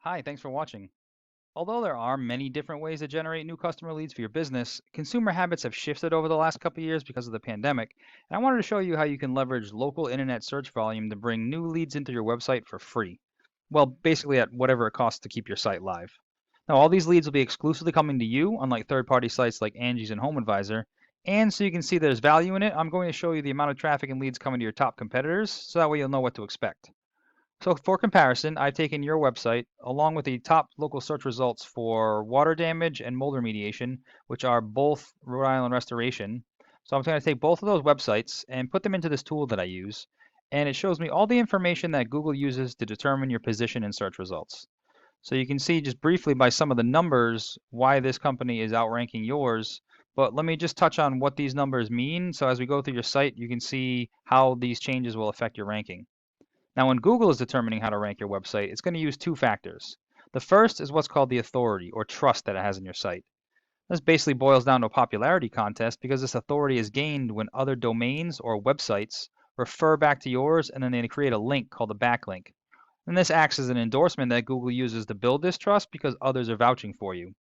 Hi, thanks for watching. Although there are many different ways to generate new customer leads for your business, consumer habits have shifted over the last couple of years because of the pandemic. And I wanted to show you how you can leverage local internet search volume to bring new leads into your website for free. Well, basically at whatever it costs to keep your site live. Now, all these leads will be exclusively coming to you, unlike third-party sites like Angie's and Home Advisor. And so you can see there's value in it, I'm going to show you the amount of traffic and leads coming to your top competitors, so that way you'll know what to expect. So for comparison, I've taken your website along with the top local search results for water damage and mold remediation, which are both Rhode Island restoration. So I'm going to take both of those websites and put them into this tool that I use. And it shows me all the information that Google uses to determine your position in search results. So you can see just briefly by some of the numbers why this company is outranking yours. But let me just touch on what these numbers mean. So as we go through your site, you can see how these changes will affect your ranking. Now, when Google is determining how to rank your website, it's going to use two factors. The first is what's called the authority or trust that it has in your site. This basically boils down to a popularity contest because this authority is gained when other domains or websites refer back to yours and then they create a link called a backlink. And this acts as an endorsement that Google uses to build this trust because others are vouching for you.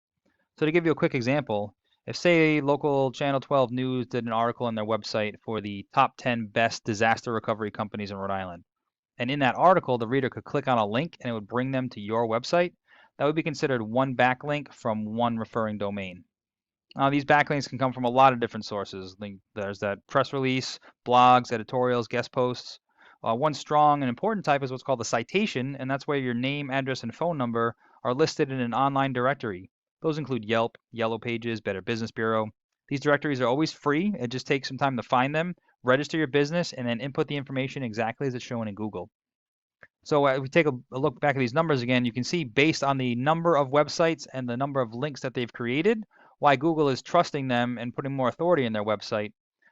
So to give you a quick example, if say local Channel 12 News did an article on their website for the top 10 best disaster recovery companies in Rhode Island, and in that article, the reader could click on a link and it would bring them to your website. That would be considered one backlink from one referring domain. These backlinks can come from a lot of different sources. There's that press release, blogs, editorials, guest posts. One strong and important type is what's called the citation, and that's where your name, address, and phone number are listed in an online directory. Those include Yelp, Yellow Pages, Better Business Bureau. These directories are always free. It just takes some time to find them, register your business, and then input the information exactly as it's shown in Google. So if we take a look back at these numbers again, you can see based on the number of websites and the number of links that they've created, why Google is trusting them and putting more authority in their website.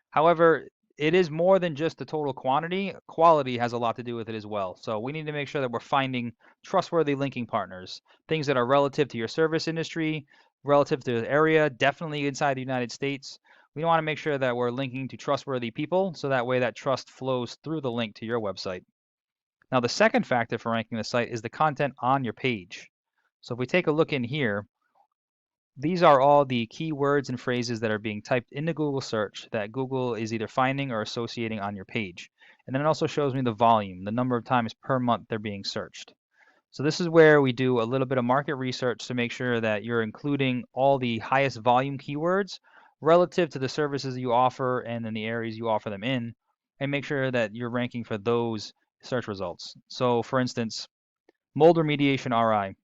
However, it is more than just the total quantity. Quality has a lot to do with it as well. So we need to make sure that we're finding trustworthy linking partners, things that are relative to your service industry, relative to the area, definitely inside the United States. We want to make sure that we're linking to trustworthy people, so that way that trust flows through the link to your website. Now, the second factor for ranking the site is the content on your page. So if we take a look in here, these are all the keywords and phrases that are being typed into Google search that Google is either finding or associating on your page. And then it also shows me the volume, the number of times per month they're being searched. So this is where we do a little bit of market research to make sure that you're including all the highest volume keywords relative to the services you offer and in the areas you offer them in, and make sure that you're ranking for those search results. So for instance, mold remediation RI.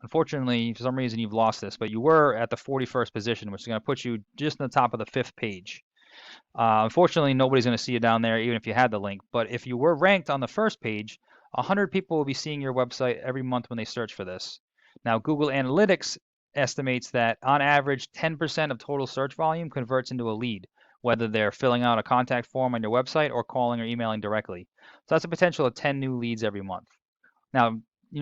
Unfortunately, for some reason you've lost this, but you were at the 41st position, which is going to put you just on the top of the 5th page. Unfortunately, nobody's going to see you down there, even if you had the link. But if you were ranked on the first page, 100 people will be seeing your website every month when they search for this. Now, Google Analytics estimates that on average, 10% of total search volume converts into a lead, whether they're filling out a contact form on your website or calling or emailing directly. So that's a potential of 10 new leads every month. Now, you're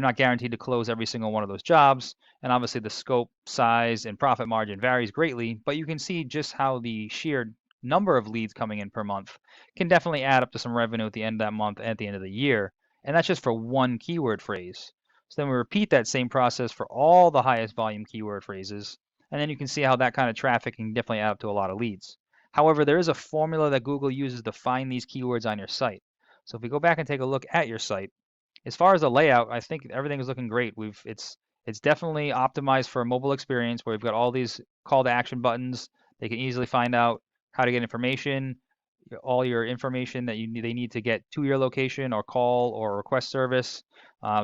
not guaranteed to close every single one of those jobs, and obviously the scope, size, and profit margin varies greatly, but you can see just how the sheer number of leads coming in per month can definitely add up to some revenue at the end of that month and at the end of the year. And that's just for one keyword phrase. So then we repeat that same process for all the highest volume keyword phrases, and then you can see how that kind of traffic can definitely add up to a lot of leads. However, there is a formula that Google uses to find these keywords on your site. So if we go back and take a look at your site, as far as the layout, I think everything is looking great. It's definitely optimized for a mobile experience where we've got all these call to action buttons. They can easily find out how to get information, all your information that they need to get to your location or call or request service.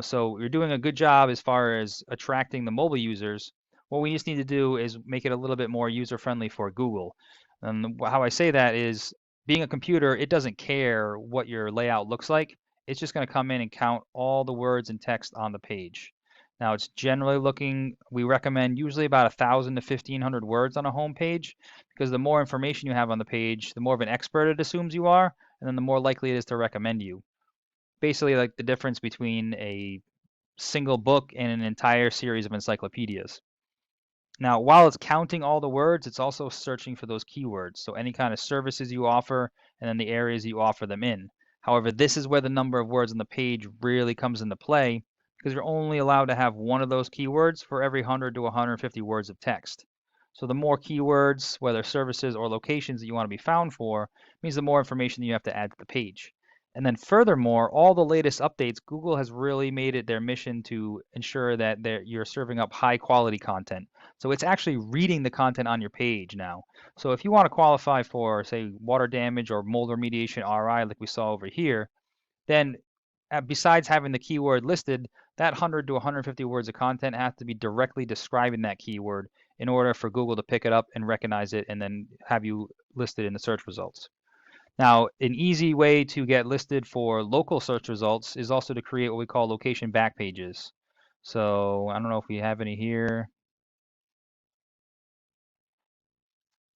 So you're doing a good job as far as attracting the mobile users. What we just need to do is make it a little bit more user friendly for Google. And how I say that is being a computer, it doesn't care what your layout looks like. It's just going to come in and count all the words and text on the page. Now it's generally looking, we recommend usually about 1,000 to 1,500 words on a home page, because the more information you have on the page, the more of an expert it assumes you are, and then the more likely it is to recommend you. Basically like the difference between a single book and an entire series of encyclopedias. Now, while it's counting all the words, it's also searching for those keywords. So any kind of services you offer and then the areas you offer them in. However, this is where the number of words on the page really comes into play, because you're only allowed to have one of those keywords for every 100 to 150 words of text. So the more keywords, whether services or locations that you want to be found for, means the more information you have to add to the page. And then furthermore, all the latest updates, Google has really made it their mission to ensure that you're serving up high quality content. So it's actually reading the content on your page now. So if you want to qualify for, say, water damage or mold remediation RI, like we saw over here, then besides having the keyword listed, that 100 to 150 words of content has to be directly describing that keyword in order for Google to pick it up and recognize it and then have you listed in the search results. Now, an easy way to get listed for local search results is also to create what we call location back pages. So I don't know if we have any here.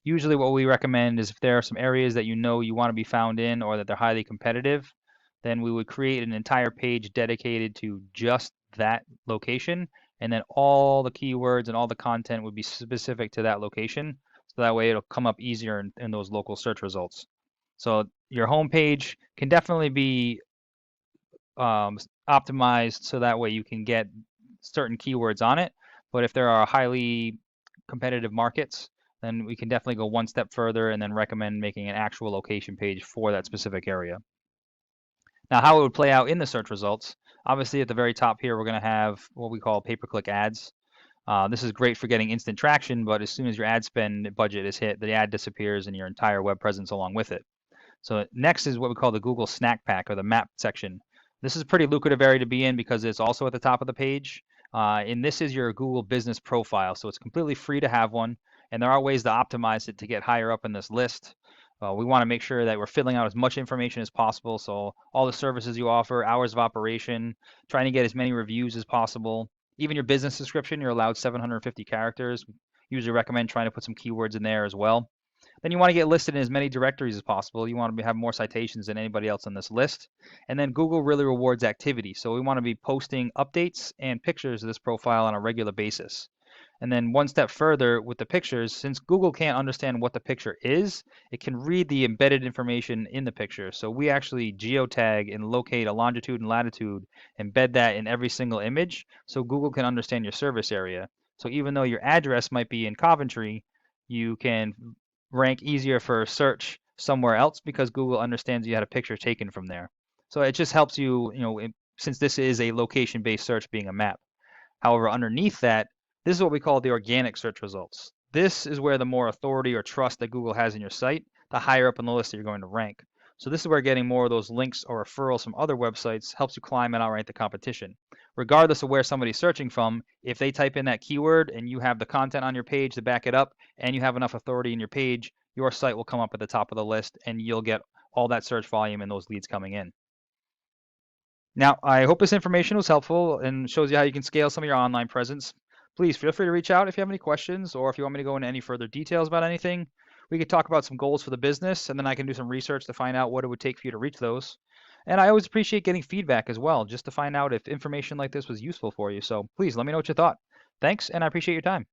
Usually what we recommend is if there are some areas that you know you want to be found in or that they're highly competitive, then we would create an entire page dedicated to just that location, and then all the keywords and all the content would be specific to that location. So that way it'll come up easier in those local search results. So your home page can definitely be optimized so that way you can get certain keywords on it. But if there are highly competitive markets, then we can definitely go one step further and then recommend making an actual location page for that specific area. Now, how it would play out in the search results, obviously at the very top here, we're going to have what we call pay-per-click ads. This is great for getting instant traction, but as soon as your ad spend budget is hit, the ad disappears and your entire web presence along with it. So next is what we call the Google Snack Pack or the map section. This is a pretty lucrative area to be in because it's also at the top of the page. And this is your Google business profile. So it's completely free to have one. And there are ways to optimize it to get higher up in this list. We want to make sure that we're filling out as much information as possible. So all the services you offer, hours of operation, trying to get as many reviews as possible. Even your business description, you're allowed 750 characters. Usually recommend trying to put some keywords in there as well. Then you want to get listed in as many directories as possible. You want to have more citations than anybody else on this list. And then Google really rewards activity. So we want to be posting updates and pictures of this profile on a regular basis. And then one step further with the pictures, since Google can't understand what the picture is, it can read the embedded information in the picture. So we actually geotag and locate a longitude and latitude, embed that in every single image so Google can understand your service area. So even though your address might be in Coventry, you can rank easier for search somewhere else because Google understands you had a picture taken from there. So it just helps you, since this is a location-based search being a map. However, underneath that, this is what we call the organic search results. This is where the more authority or trust that Google has in your site, the higher up on the list that you're going to rank. So this is where getting more of those links or referrals from other websites helps you climb and outrank the competition. Regardless of where somebody's searching from, if they type in that keyword and you have the content on your page to back it up and you have enough authority in your page, your site will come up at the top of the list and you'll get all that search volume and those leads coming in. Now, I hope this information was helpful and shows you how you can scale some of your online presence. Please feel free to reach out if you have any questions or if you want me to go into any further details about anything. We could talk about some goals for the business and then I can do some research to find out what it would take for you to reach those. And I always appreciate getting feedback as well, just to find out if information like this was useful for you. So please let me know what you thought. Thanks, and I appreciate your time.